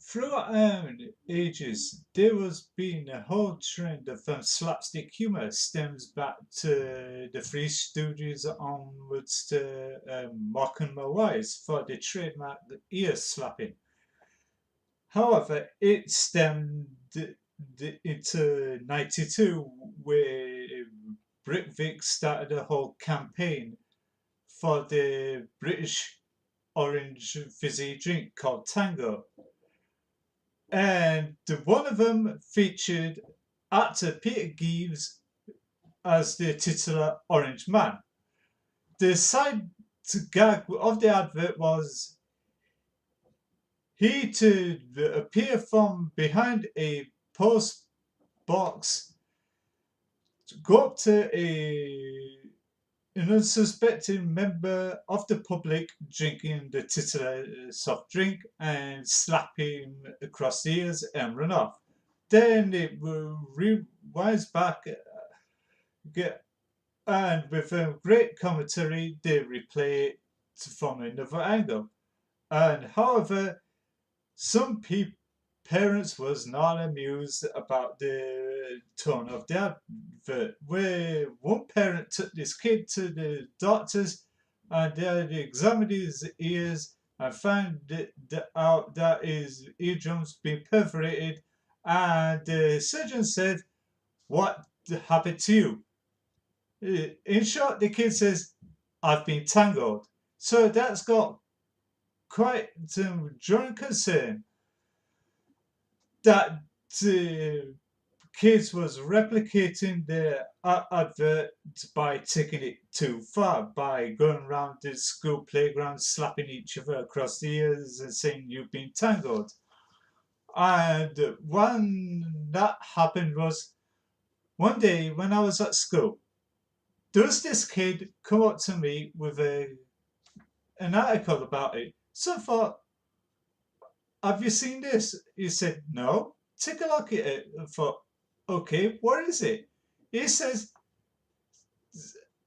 Throughout ages, there was been a whole trend of slapstick humour stems back to the Three Stooges onwards to Mock and Wise for the trademark ear slapping. However, it stemmed into '92 where Britvic started a whole campaign for the British orange fizzy drink called TANGO. And one of them featured actor Peter Gives as the titular Orangeman. The side gag of the advert was he to appear from behind a post box, go up to an unsuspecting member of the public drinking the titular soft drink and slap him across the ears and run off. Then it rewinds back and with a great commentary, they replay it from another angle. And however, some parents was not amused about the tone of the advert, where one parent took this kid to the doctors and they examined his ears and found out that his eardrums been perforated, and the surgeon said, "What happened to you?" In short, the kid says, "I've been tangled." So that's got quite some drawing concern that kids was replicating their advert by taking it too far, by going around the school playground slapping each other across the ears and saying you've been tangled. And when that happened was one day when I was at school, does this kid come up to me with an article about it. So I thought, have you seen this? He said, no. Take a look at it. I thought, okay, what is it? He says,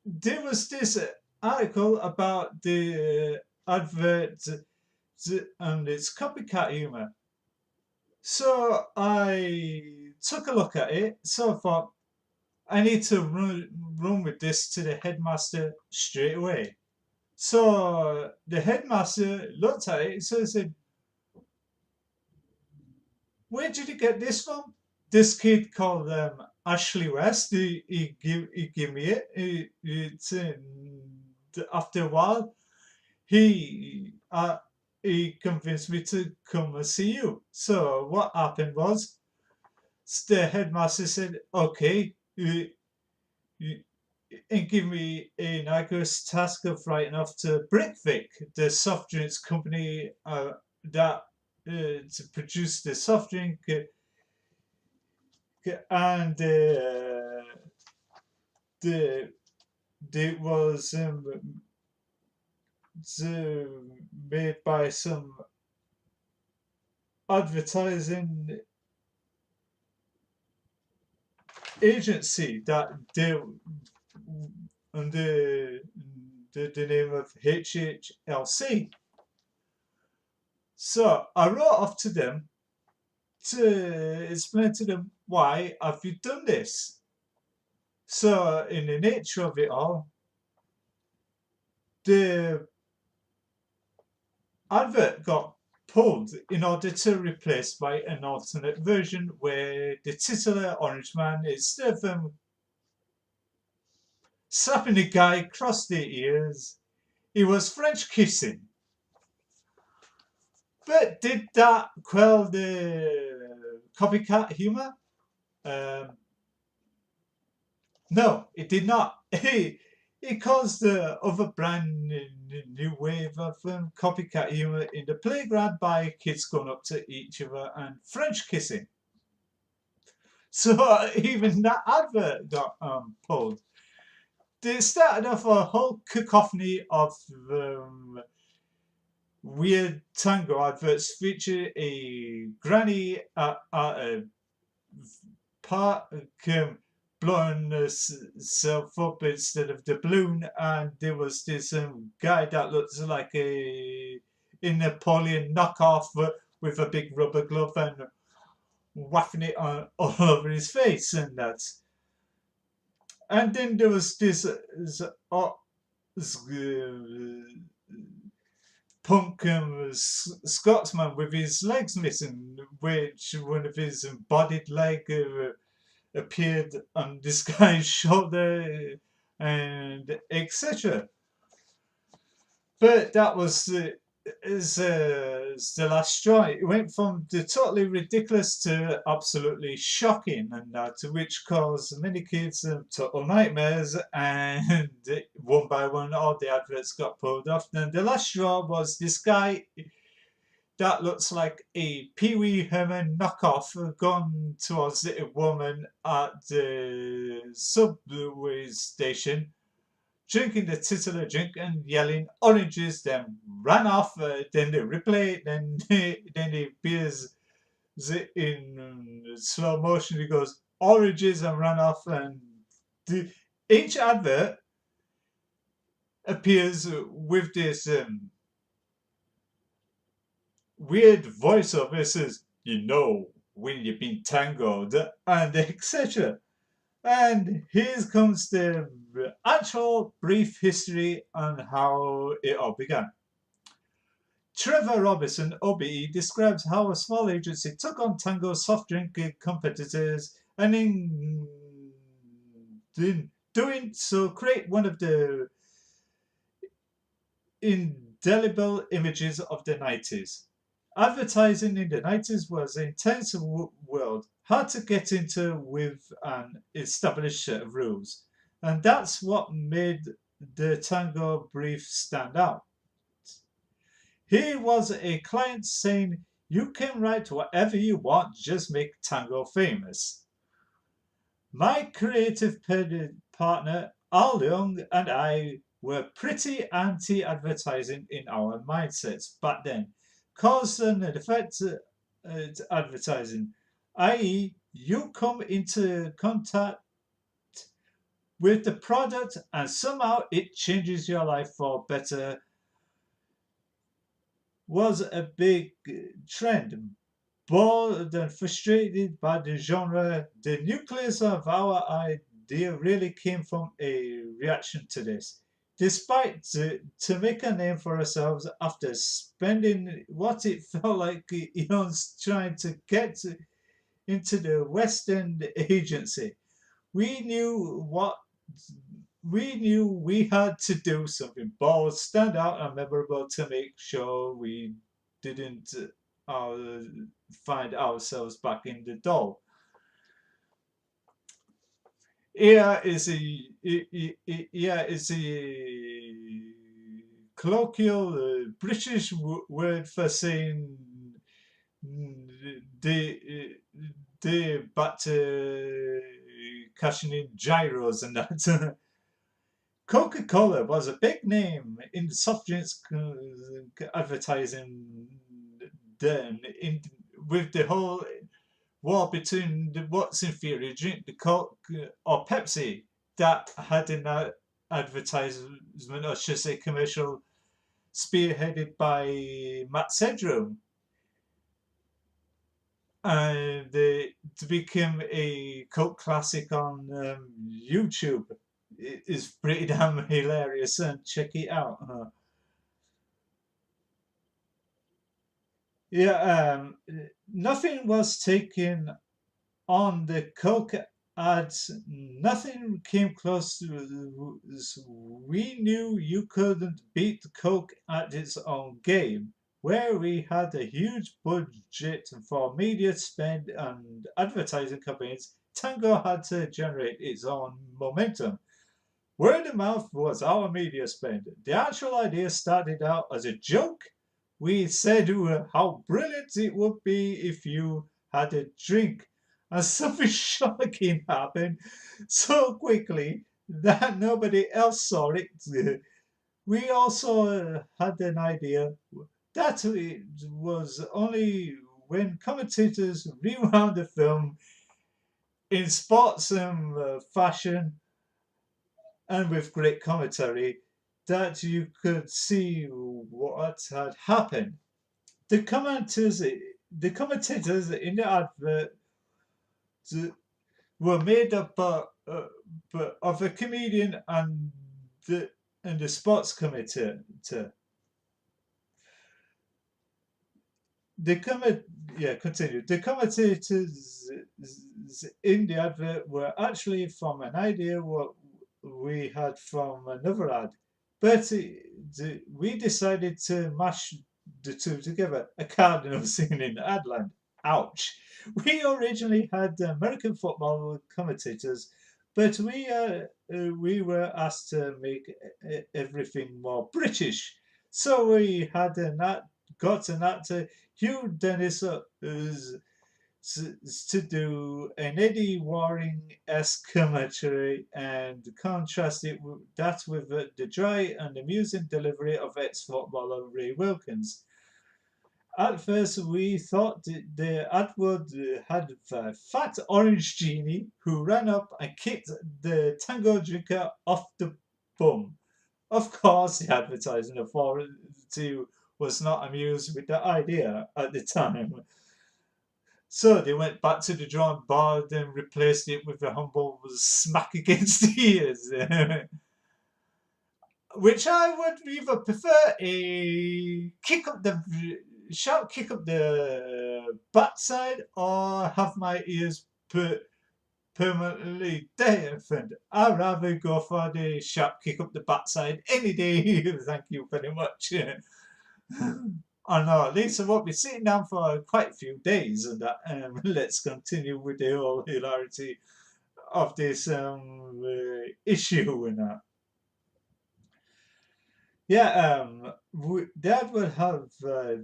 there was this article about the advert and its copycat humour. So I took a look at it. So I thought, I need to run with this to the headmaster straight away. So the headmaster looked at it and said, where did you get this from? This kid called Ashley West, he gave me it. After a while, he convinced me to come and see you. So what happened was, the headmaster said, okay, and give me an arduous task of writing off to Britvic, the soft drinks company that to produce the soft drink, and it was made by some advertising agency that they under the name of HHLC. So I wrote off to them to explain to them, why have you done this? So in the nature of it all, the advert got pulled in order to replace by an alternate version where the titular Orangeman, instead of slapping the guy across the ears, he was French kissing. But did that quell the copycat humour? No, it did not. It caused the other brand new wave of copycat humour in the playground by kids going up to each other and French kissing. So even that advert got pulled. They started off a whole cacophony of weird tango adverts feature a granny at a park blowing herself up instead of the balloon, and there was this guy that looks like a Napoleon knockoff with a big rubber glove and wafting it all over his face and that. And then there was this punk Scotsman with his legs missing, which one of his embodied leg appeared on this guy's shoulder, and etc. But that was the last straw. It went from the totally ridiculous to absolutely shocking, and that which caused many kids total nightmares. And one by one, all the adverts got pulled off. And the last straw was this guy that looks like a Pee Wee Herman knockoff gone towards a woman at the subway station, drinking the titular drink and yelling oranges, then ran off, then they replay it, then he appears in slow motion, he goes oranges and ran off, and each advert appears with this weird voiceover. It says, you know, when you've been tangoed, and etc. And here comes the actual brief history on how it all began. Trevor Robinson, OBE, describes how a small agency took on Tango soft drink competitors and in doing so create one of the indelible images of the 90s. Advertising in the 90s was an intense world, hard to get into with an established set of rules. And that's what made the Tango brief stand out. Here was a client saying, you can write whatever you want, just make Tango famous. My creative partner, Al Young, and I were pretty anti-advertising in our mindsets back then. Cause and effect advertising, i.e., you come into contact with the product and somehow it changes your life for better, was a big trend. Bored and frustrated by the genre, the nucleus of our idea really came from a reaction to this. Despite to make a name for ourselves after spending what it felt like eons trying to get into the West End agency, we knew we had to do something bold, stand out, and memorable to make sure we didn't find ourselves back in the doll. Yeah, is a colloquial British word for saying the back to cashing in gyros and that. Coca-Cola was a big name in soft drinks advertising then, with the whole war between what's inferior drink, the Coke or Pepsi, that had an advertisement, or should I say commercial, spearheaded by Matt Sedrum. And it became a cult classic on YouTube. It is pretty damn hilarious, and check it out. Yeah, nothing was taken on the Coke ads. Nothing came close to. We knew you couldn't beat Coke at its own game, where we had a huge budget for media spend and advertising campaigns. Tango had to generate its own momentum. Word of mouth was our media spend. The actual idea started out as a joke. We said how brilliant it would be if you had a drink, and something shocking happened so quickly that nobody else saw it. We also had an idea that it was only when commentators rewound the film in sports and fashion and with great commentary that you could see what had happened. The commenters the commentators in the advert were made up of a comedian and the sports commentator. Continue. The commentators in the advert were actually from an idea what we had from another ad, but we decided to mash the two together. A cardinal sin in Adland. Ouch. We originally had American football commentators, but we were asked to make everything more British. So we had got an actor, Hugh Dennis, to do an Eddie Waring-esque commentary and contrast that with the dry and amusing delivery of ex-footballer Ray Wilkins. At first, we thought the advert had a fat orange genie who ran up and kicked the tango drinker off the bum. Of course, the advertising authority was not amused with the idea at the time. So they went back to the drawing board and replaced it with a humble smack against the ears. Which I would either prefer a sharp kick up the backside or have my ears permanently deafened. I'd rather go for the sharp kick up the backside any day. Thank you very much. I know, at least I won't be sitting down for quite a few days and that. Let's continue with the whole hilarity of this issue and that. Yeah, Dad would have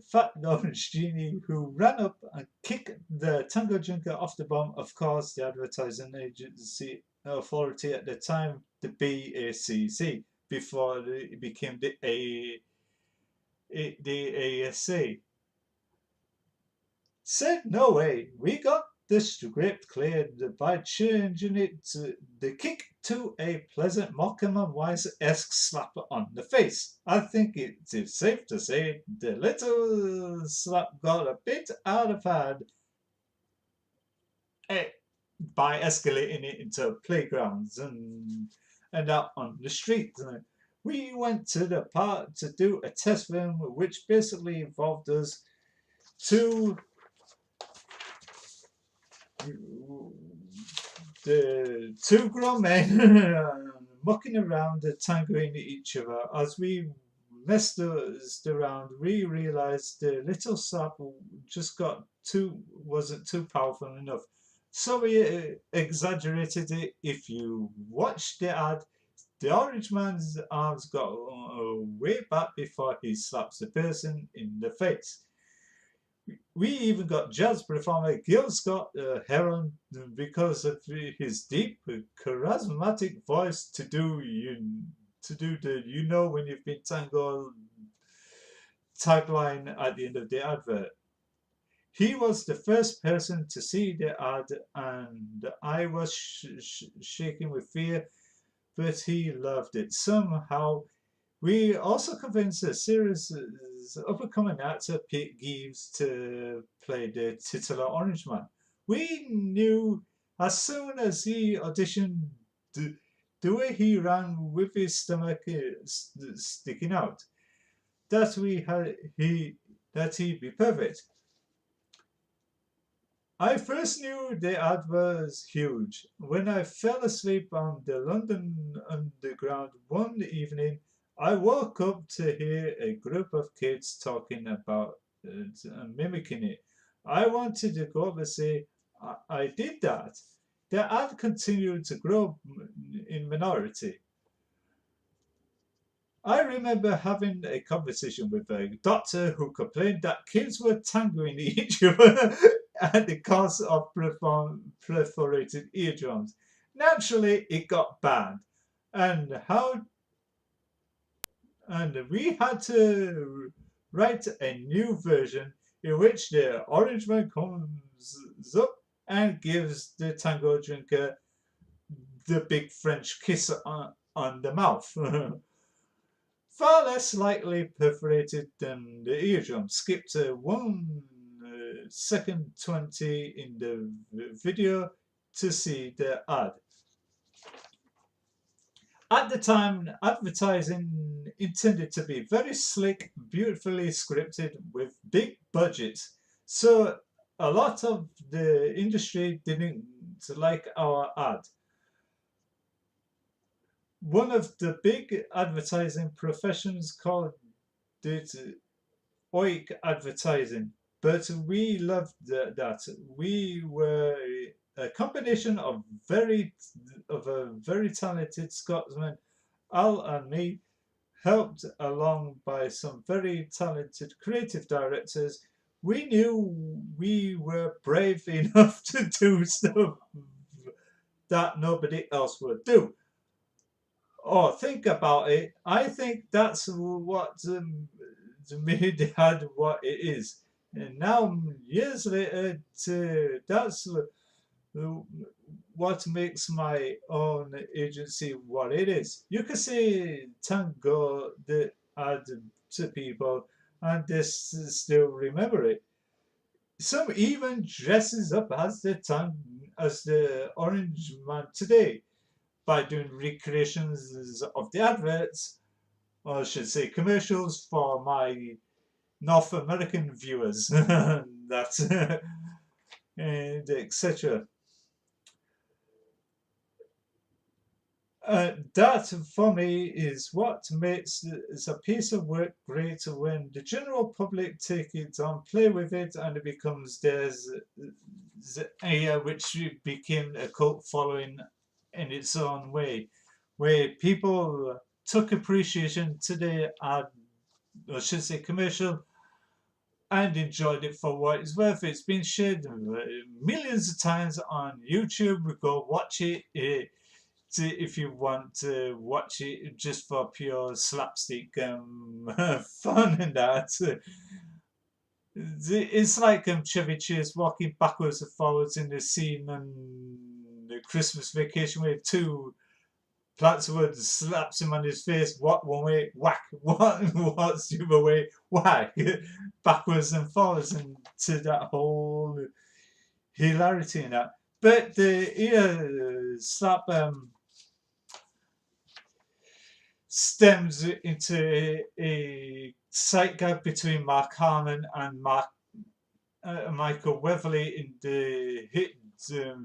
fat orange genie who ran up and kicked the tango drinker off the bum. Of course, the advertising agency authority at the time, the BACC, before it became the ASA, said no way. We got the script cleared by changing it to the kick to a pleasant Morecambe and Wise-esque slap on the face. I think it is safe to say the little slap got a bit out of hand by escalating it into playgrounds and out on the street. We went to the park to do a test film, which basically involved us the two grown men mucking around and tangoing each other. As we messed around, we realized the little slap wasn't too powerful enough. So we exaggerated it. If you watch the ad, the Orangeman's arms got way back before he slaps the person in the face. We even got jazz performer Gil Scott Heron because of his deep, charismatic voice to do the when you've been tangled tagline at the end of the advert. He was the first person to see the ad, and I was shaking with fear, but he loved it. Somehow, we also convinced a series up-and-coming actor Pete Gives to play the titular Orangeman. We knew as soon as he auditioned the way he ran with his stomach sticking out that he'd be perfect. I first knew the ad was huge when I fell asleep on the London Underground one evening. I woke up to hear a group of kids talking about mimicking it. I wanted to go up and say, I did that. The ad continued to grow in minority. I remember having a conversation with a doctor who complained that kids were tangoing each other at the cost of perforated eardrums. Naturally, it got banned, and we had to write a new version in which the Orangeman comes up and gives the tango drinker the big French kiss on the mouth. Far less likely perforated than the eardrum. Skipped one second 20 in the video to see the ad. At the time, advertising intended to be very slick, beautifully scripted with big budgets. So a lot of the industry didn't like our ad. One of the big advertising professions called it oik advertising, but we loved that. We were a combination of a very talented Scotsman, Al, and me, helped along by some very talented creative directors. We knew we were brave enough to do stuff that nobody else would do. Oh, think about it. I think that's what made the ad what it is. And now, years later, that's what makes my own agency what it is. You can say Tango the ad to people, and they still remember it. Some even dresses up as the Orangeman today by doing recreations of the adverts, or I should say commercials, for my North American viewers. That's and etc. That for me is what makes a piece of work great, when the general public take it on, play with it, and it becomes theirs, which became a cult following in its own way, where people took appreciation to the ad, or should say commercial, and enjoyed it for what it's worth. It's been shared millions of times on YouTube. Go watch it if you want to watch it just for pure slapstick fun and that. It's like Chevy Chase walking backwards and forwards in the scene on the Christmas Vacation, where two plants of wood slaps him on his face, what one way, whack, what's the other way, whack, backwards and forwards, and to that whole hilarity in that. But the ear slap stems into a sight gag between Mark Harmon and Michael Weatherly in the hit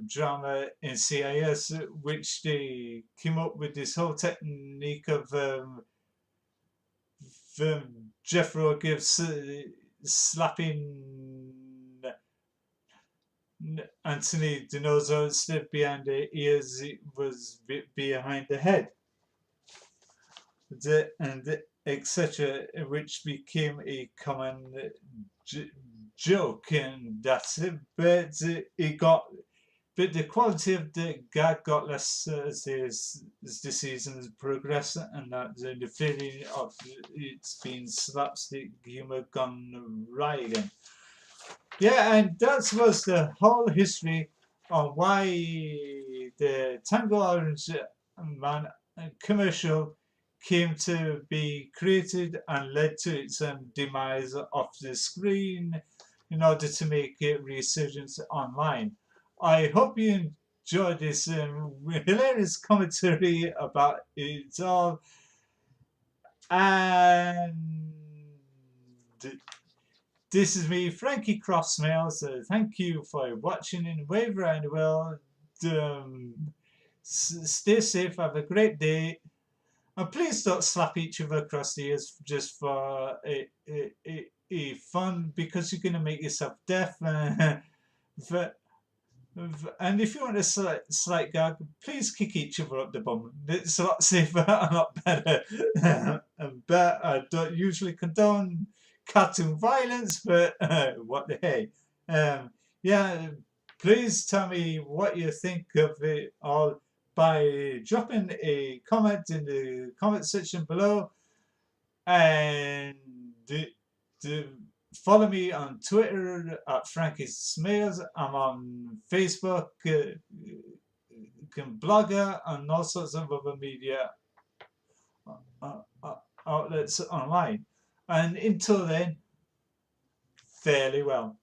drama in CIS, which they came up with this whole technique of Jeffro gives slapping Anthony Dinozo instead behind the ears, it was behind the head, and etc., which became a common joke, and that's it. But but the quality of the gag got less as the seasons progressed, and that the feeling of it's been slapstick humour gone right again. Yeah, and that was the whole history of why the Tango Orangeman commercial came to be created and led to its demise off the screen in order to make it resurgence online. I hope you enjoyed this hilarious commentary about it all, and this is me, Frankie Croft Smales. Thank you for watching in wave around the world. Stay safe, have a great day, and please don't slap each other across the ears just for a fun, because you're going to make yourself deaf. And if you want a slight gag, please kick each other up the bum. It's a lot safer and a lot better. But I don't usually condone cartoon violence, but what the hey. Yeah, please tell me what you think of it all by dropping a comment in the comment section below, and follow me on Twitter at FRANKIE. I'm on Facebook, Blogger, and all sorts of other media outlets online. And until then, fairly well.